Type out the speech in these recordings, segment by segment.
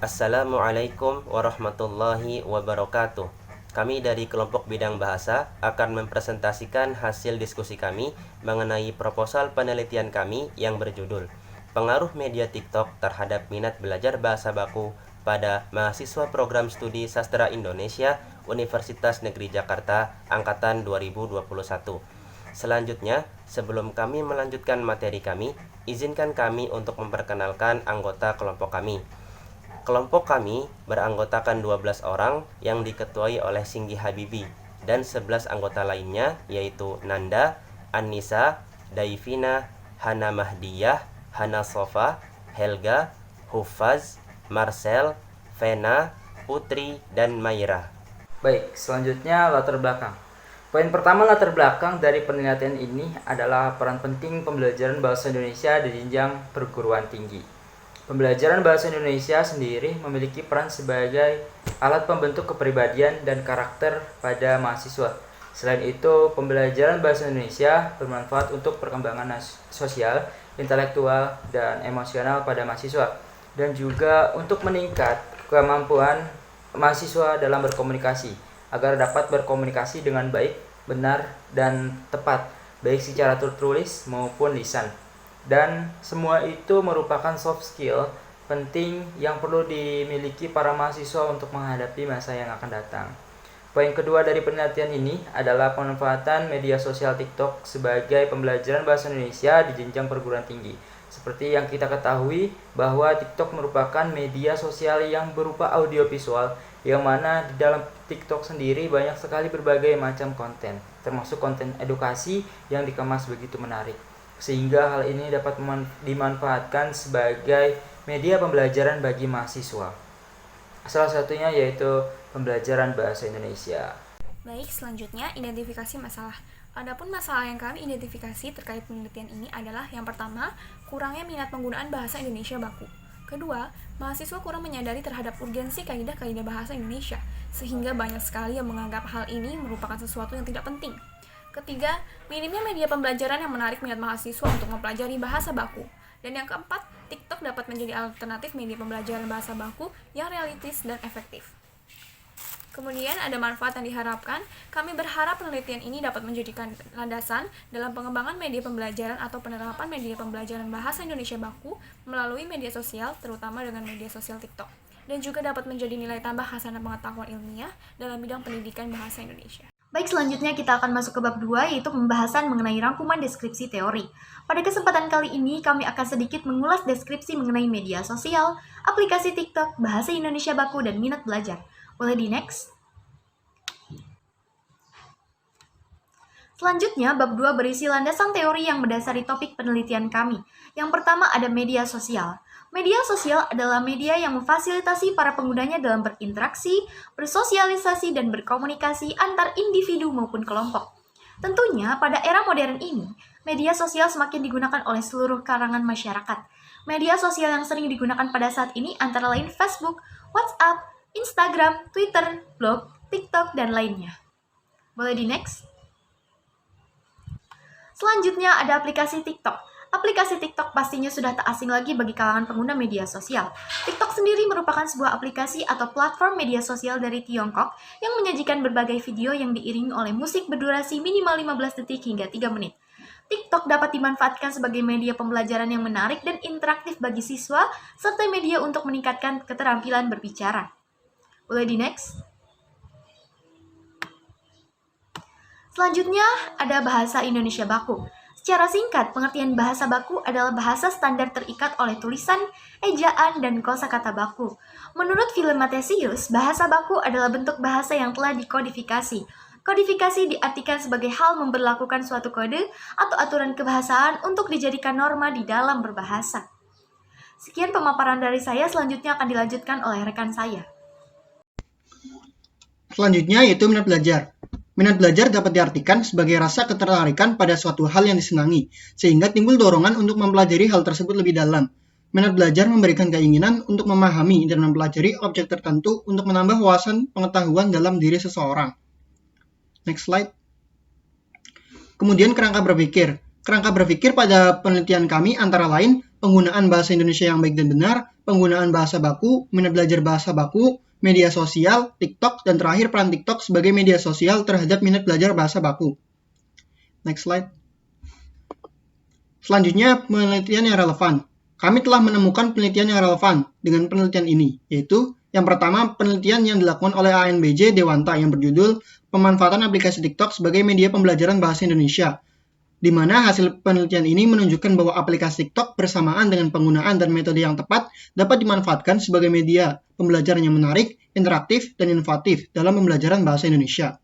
Assalamualaikum warahmatullahi wabarakatuh. Kami dari kelompok bidang bahasa akan mempresentasikan hasil diskusi kami mengenai proposal penelitian kami yang berjudul Pengaruh Media TikTok terhadap Minat Belajar Bahasa Baku pada Mahasiswa Program Studi Sastra Indonesia Universitas Negeri Jakarta Angkatan 2021. Selanjutnya, sebelum kami melanjutkan materi kami, izinkan kami untuk memperkenalkan anggota kelompok kami. Kelompok kami beranggotakan 12 orang yang diketuai oleh Singgi Habibi dan 11 anggota lainnya yaitu Nanda, Annisa, Daivina, Hana Mahdiyah, Hana Sofa, Helga, Hufaz, Marcel, Vena, Putri, dan Maira. Baik, selanjutnya latar belakang. Poin pertama latar belakang dari penelitian ini adalah peran penting pembelajaran bahasa Indonesia di jenjang perguruan tinggi. Pembelajaran bahasa Indonesia sendiri memiliki peran sebagai alat pembentuk kepribadian dan karakter pada mahasiswa. Selain itu, pembelajaran bahasa Indonesia bermanfaat untuk perkembangan sosial, intelektual, dan emosional pada mahasiswa, dan juga untuk meningkat kemampuan mahasiswa dalam berkomunikasi, agar dapat berkomunikasi dengan baik, benar, dan tepat, baik secara tertulis maupun lisan. Dan semua itu merupakan soft skill penting yang perlu dimiliki para mahasiswa untuk menghadapi masa yang akan datang. Poin kedua dari penelitian ini adalah pemanfaatan media sosial TikTok sebagai pembelajaran bahasa Indonesia di jenjang perguruan tinggi. Seperti yang kita ketahui bahwa TikTok merupakan media sosial yang berupa audio visual, yang mana di dalam TikTok sendiri banyak sekali berbagai macam konten, termasuk konten edukasi yang dikemas begitu menarik, sehingga hal ini dapat dimanfaatkan sebagai media pembelajaran bagi mahasiswa. Salah satunya yaitu pembelajaran bahasa Indonesia. Baik, selanjutnya identifikasi masalah. Adapun masalah yang kami identifikasi terkait penelitian ini adalah yang pertama, kurangnya minat penggunaan bahasa Indonesia baku. Kedua, mahasiswa kurang menyadari terhadap urgensi kaidah-kaidah bahasa Indonesia, sehingga banyak sekali yang menganggap hal ini merupakan sesuatu yang tidak penting. Ketiga, minimnya media pembelajaran yang menarik minat mahasiswa untuk mempelajari bahasa baku. Dan yang keempat, TikTok dapat menjadi alternatif media pembelajaran bahasa baku yang realistis dan efektif. Kemudian ada manfaat yang diharapkan. Kami berharap penelitian ini dapat menjadikan landasan dalam pengembangan media pembelajaran atau penerapan media pembelajaran bahasa Indonesia baku melalui media sosial, terutama dengan media sosial TikTok. Dan juga dapat menjadi nilai tambah hasanah pengetahuan ilmiah dalam bidang pendidikan bahasa Indonesia. Baik, selanjutnya kita akan masuk ke bab 2, yaitu pembahasan mengenai rangkuman deskripsi teori. Pada kesempatan kali ini, kami akan sedikit mengulas deskripsi mengenai media sosial, aplikasi TikTok, bahasa Indonesia baku, dan minat belajar. Boleh di next? Selanjutnya, bab 2 berisi landasan teori yang mendasari topik penelitian kami. Yang pertama ada media sosial. Media sosial adalah media yang memfasilitasi para penggunanya dalam berinteraksi, bersosialisasi, dan berkomunikasi antar individu maupun kelompok. Tentunya, pada era modern ini, media sosial semakin digunakan oleh seluruh kalangan masyarakat. Media sosial yang sering digunakan pada saat ini antara lain Facebook, WhatsApp, Instagram, Twitter, blog, TikTok, dan lainnya. Boleh di next? Selanjutnya ada aplikasi TikTok. Aplikasi TikTok pastinya sudah tak asing lagi bagi kalangan pengguna media sosial. TikTok sendiri merupakan sebuah aplikasi atau platform media sosial dari Tiongkok yang menyajikan berbagai video yang diiringi oleh musik berdurasi minimal 15 detik hingga 3 menit. TikTok dapat dimanfaatkan sebagai media pembelajaran yang menarik dan interaktif bagi siswa, serta media untuk meningkatkan keterampilan berbicara. Boleh di next? Selanjutnya ada bahasa Indonesia baku. Secara singkat, pengertian bahasa baku adalah bahasa standar terikat oleh tulisan, ejaan, dan kosakata baku. Menurut Willem Mathesius, bahasa baku adalah bentuk bahasa yang telah dikodifikasi. Kodifikasi diartikan sebagai hal memberlakukan suatu kode atau aturan kebahasaan untuk dijadikan norma di dalam berbahasa. Sekian pemaparan dari saya, selanjutnya akan dilanjutkan oleh rekan saya. Selanjutnya yaitu minat belajar. Minat belajar dapat diartikan sebagai rasa ketertarikan pada suatu hal yang disenangi, sehingga timbul dorongan untuk mempelajari hal tersebut lebih dalam. Minat belajar memberikan keinginan untuk memahami dan mempelajari objek tertentu untuk menambah wawasan pengetahuan dalam diri seseorang. Next slide. Kemudian kerangka berpikir. Kerangka berpikir pada penelitian kami antara lain penggunaan bahasa Indonesia yang baik dan benar, penggunaan bahasa baku, minat belajar bahasa baku, media sosial, TikTok, dan terakhir peran TikTok sebagai media sosial terhadap minat belajar bahasa baku. Next slide. Selanjutnya, penelitian yang relevan. Kami telah menemukan penelitian yang relevan dengan penelitian ini, yaitu yang pertama, penelitian yang dilakukan oleh ANBJ Dewanta yang berjudul Pemanfaatan Aplikasi TikTok sebagai Media Pembelajaran Bahasa Indonesia, di mana hasil penelitian ini menunjukkan bahwa aplikasi TikTok bersamaan dengan penggunaan dan metode yang tepat dapat dimanfaatkan sebagai media pembelajaran yang menarik, interaktif, dan inovatif dalam pembelajaran bahasa Indonesia.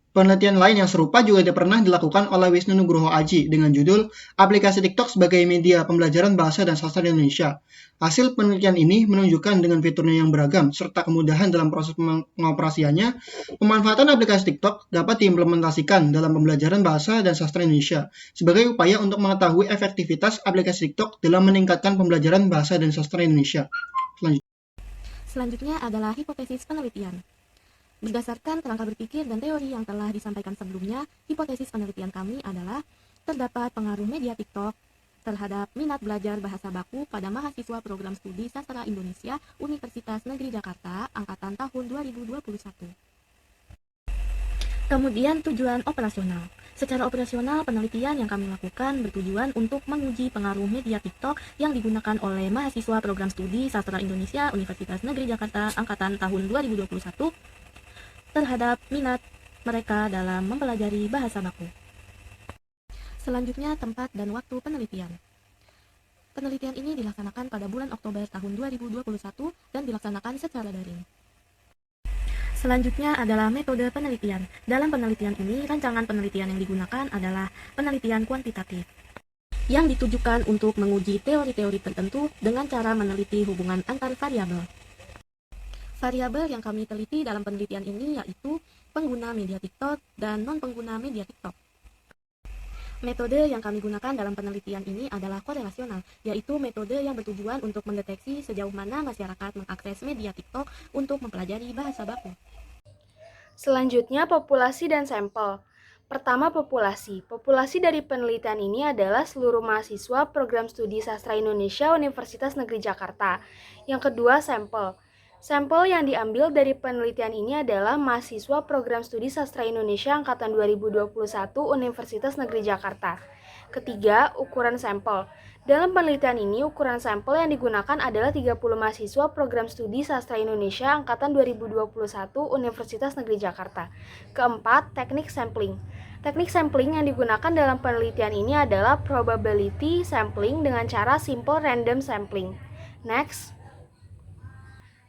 Penelitian lain yang serupa juga pernah dilakukan oleh Wisnu Nugroho Aji dengan judul Aplikasi TikTok sebagai Media Pembelajaran Bahasa dan Sastra Indonesia. Hasil penelitian ini menunjukkan dengan fiturnya yang beragam serta kemudahan dalam proses pengoperasiannya, pemanfaatan aplikasi TikTok dapat diimplementasikan dalam pembelajaran bahasa dan sastra Indonesia sebagai upaya untuk mengetahui efektivitas aplikasi TikTok dalam meningkatkan pembelajaran bahasa dan sastra Indonesia. Selanjutnya adalah hipotesis penelitian. Berdasarkan kerangka berpikir dan teori yang telah disampaikan sebelumnya, hipotesis penelitian kami adalah terdapat pengaruh media TikTok terhadap minat belajar bahasa baku pada mahasiswa program studi sastra Indonesia Universitas Negeri Jakarta angkatan tahun 2021. Kemudian tujuan operasional. Secara operasional, penelitian yang kami lakukan bertujuan untuk menguji pengaruh media TikTok yang digunakan oleh mahasiswa program studi sastra Indonesia Universitas Negeri Jakarta angkatan tahun 2021 terhadap minat mereka dalam mempelajari bahasa baku. Selanjutnya, tempat dan waktu penelitian. Penelitian ini dilaksanakan pada bulan Oktober tahun 2021 dan dilaksanakan secara daring. Selanjutnya adalah metode penelitian. Dalam penelitian ini, rancangan penelitian yang digunakan adalah penelitian kuantitatif yang ditujukan untuk menguji teori-teori tertentu dengan cara meneliti hubungan antar variabel. Variabel yang kami teliti dalam penelitian ini yaitu pengguna media TikTok dan non-pengguna media TikTok. Metode yang kami gunakan dalam penelitian ini adalah korelasional, yaitu metode yang bertujuan untuk mendeteksi sejauh mana masyarakat mengakses media TikTok untuk mempelajari bahasa baku. Selanjutnya, populasi dan sampel. Pertama, populasi. Populasi dari penelitian ini adalah seluruh mahasiswa program studi sastra Indonesia Universitas Negeri Jakarta. Yang kedua, sampel. Sampel yang diambil dari penelitian ini adalah mahasiswa program studi sastra Indonesia angkatan 2021 Universitas Negeri Jakarta. Ketiga, ukuran sampel. Dalam penelitian ini, ukuran sampel yang digunakan adalah 30 mahasiswa program studi sastra Indonesia angkatan 2021 Universitas Negeri Jakarta. Keempat, teknik sampling. Teknik sampling yang digunakan dalam penelitian ini adalah probability sampling dengan cara simple random sampling. Next.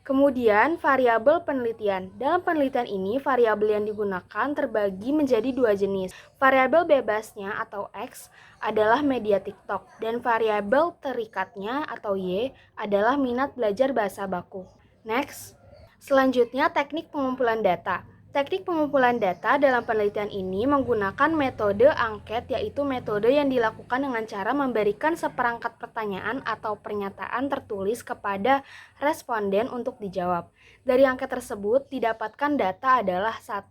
Kemudian, variabel penelitian. Dalam penelitian ini, variabel yang digunakan terbagi menjadi dua jenis. Variabel bebasnya atau X adalah media TikTok, dan variabel terikatnya atau Y adalah minat belajar bahasa baku. Next. Selanjutnya, teknik pengumpulan data. Teknik pengumpulan data dalam penelitian ini menggunakan metode angket, yaitu metode yang dilakukan dengan cara memberikan seperangkat pertanyaan atau pernyataan tertulis kepada responden untuk dijawab. Dari angket tersebut didapatkan data adalah 1.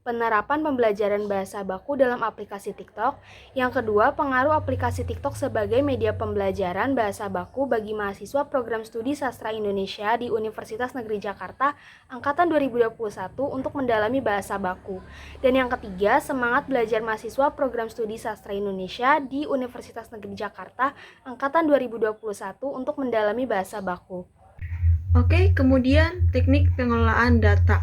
Penerapan pembelajaran bahasa baku dalam aplikasi TikTok. Yang kedua, pengaruh aplikasi TikTok sebagai media pembelajaran bahasa baku bagi mahasiswa program studi sastra Indonesia di Universitas Negeri Jakarta angkatan 2021 untuk mendalami bahasa baku. Dan yang ketiga, semangat belajar mahasiswa program studi sastra Indonesia di Universitas Negeri Jakarta angkatan 2021 untuk mendalami bahasa baku. Oke, kemudian teknik pengelolaan data.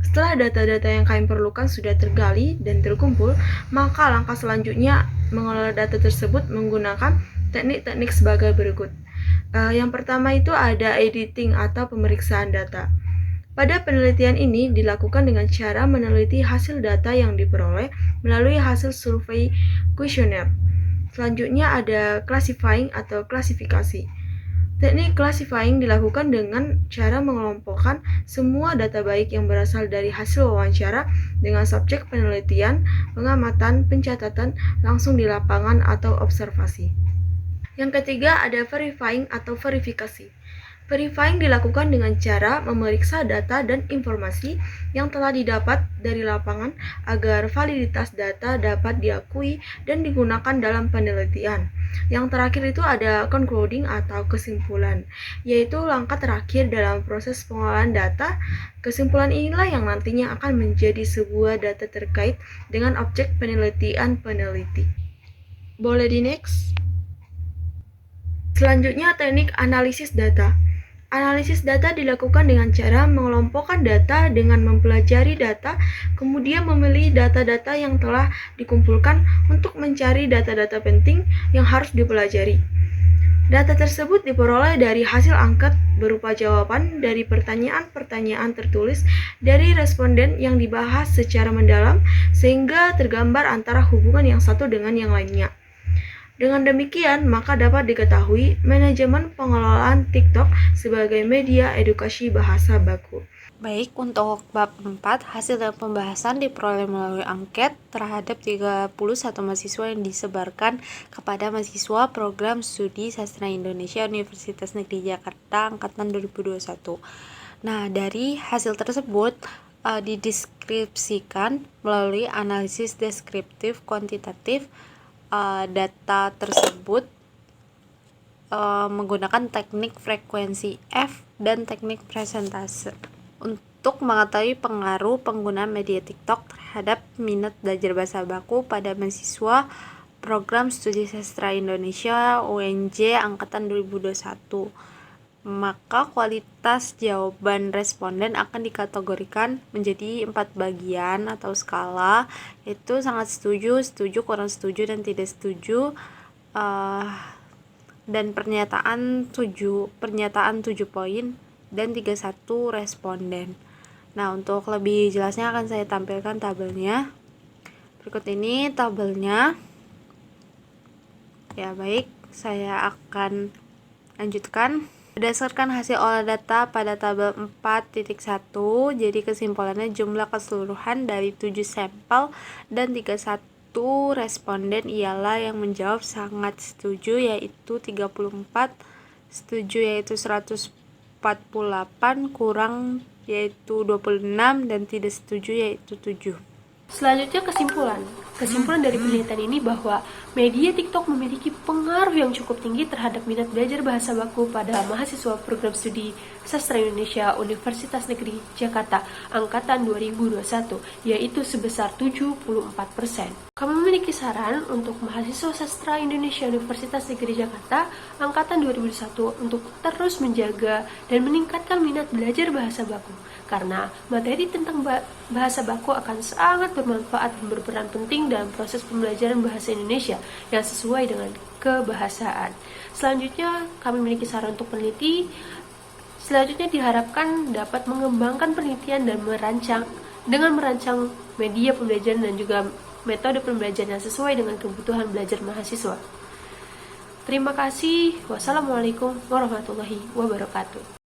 Setelah data-data yang kami perlukan sudah tergali dan terkumpul, maka langkah selanjutnya mengelola data tersebut menggunakan teknik-teknik sebagai berikut. Yang pertama itu ada editing atau pemeriksaan data. Pada penelitian ini dilakukan dengan cara meneliti hasil data yang diperoleh melalui hasil survei kuesioner. Selanjutnya ada classifying atau klasifikasi. Teknik classifying dilakukan dengan cara mengelompokkan semua data baik yang berasal dari hasil wawancara dengan subjek penelitian, pengamatan, pencatatan langsung di lapangan atau observasi. Yang ketiga ada verifying atau verifikasi. Verifying dilakukan dengan cara memeriksa data dan informasi yang telah didapat dari lapangan agar validitas data dapat diakui dan digunakan dalam penelitian. Yang terakhir itu ada concluding atau kesimpulan, yaitu langkah terakhir dalam proses pengolahan data. Kesimpulan inilah yang nantinya akan menjadi sebuah data terkait dengan objek penelitian peneliti. Boleh di next? Selanjutnya teknik analisis data. Analisis data dilakukan dengan cara mengelompokkan data dengan mempelajari data, kemudian memilih data-data yang telah dikumpulkan untuk mencari data-data penting yang harus dipelajari. Data tersebut diperoleh dari hasil angket berupa jawaban dari pertanyaan-pertanyaan tertulis dari responden yang dibahas secara mendalam sehingga tergambar antara hubungan yang satu dengan yang lainnya. Dengan demikian, maka dapat diketahui manajemen pengelolaan TikTok sebagai media edukasi bahasa baku. Baik, untuk bab 4, hasil dari pembahasan diperoleh melalui angket terhadap 31 mahasiswa yang disebarkan kepada mahasiswa program studi sastra Indonesia Universitas Negeri Jakarta Angkatan 2021. Nah, dari hasil tersebut dideskripsikan melalui analisis deskriptif kuantitatif. Data tersebut menggunakan teknik frekuensi F dan teknik presentase untuk mengetahui pengaruh penggunaan media TikTok terhadap minat belajar bahasa baku pada mahasiswa program studi sastra Indonesia UNJ Angkatan 2021. Maka kualitas jawaban responden akan dikategorikan menjadi 4 bagian atau skala, yaitu sangat setuju, setuju, kurang setuju, dan tidak setuju, dan pernyataan 7 poin, dan 31 responden. Nah, untuk lebih jelasnya akan saya tampilkan tabelnya. Berikut ini tabelnya. Ya, baik, saya akan lanjutkan. Berdasarkan hasil olah data pada tabel 4.1, jadi kesimpulannya jumlah keseluruhan dari 7 sampel dan 31 responden ialah yang menjawab sangat setuju yaitu 34, setuju yaitu 148, kurang yaitu 26, dan tidak setuju yaitu 7. Selanjutnya kesimpulan. Kesimpulan dari penelitian ini bahwa media TikTok memiliki pengaruh yang cukup tinggi terhadap minat belajar bahasa baku pada mahasiswa program studi sastra Indonesia Universitas Negeri Jakarta Angkatan 2021, yaitu sebesar 74%. Kami memiliki saran untuk mahasiswa sastra Indonesia Universitas Negeri Jakarta Angkatan 2021 untuk terus menjaga dan meningkatkan minat belajar bahasa baku, karena materi tentang bahasa baku akan sangat bermanfaat dan berperan penting dalam proses pembelajaran bahasa Indonesia yang sesuai dengan kebahasaan. Selanjutnya, kami memiliki saran untuk peneliti. Selanjutnya diharapkan dapat mengembangkan penelitian dan merancang media pembelajaran dan juga metode pembelajaran yang sesuai dengan kebutuhan belajar mahasiswa. Terima kasih. Wassalamualaikum warahmatullahi wabarakatuh.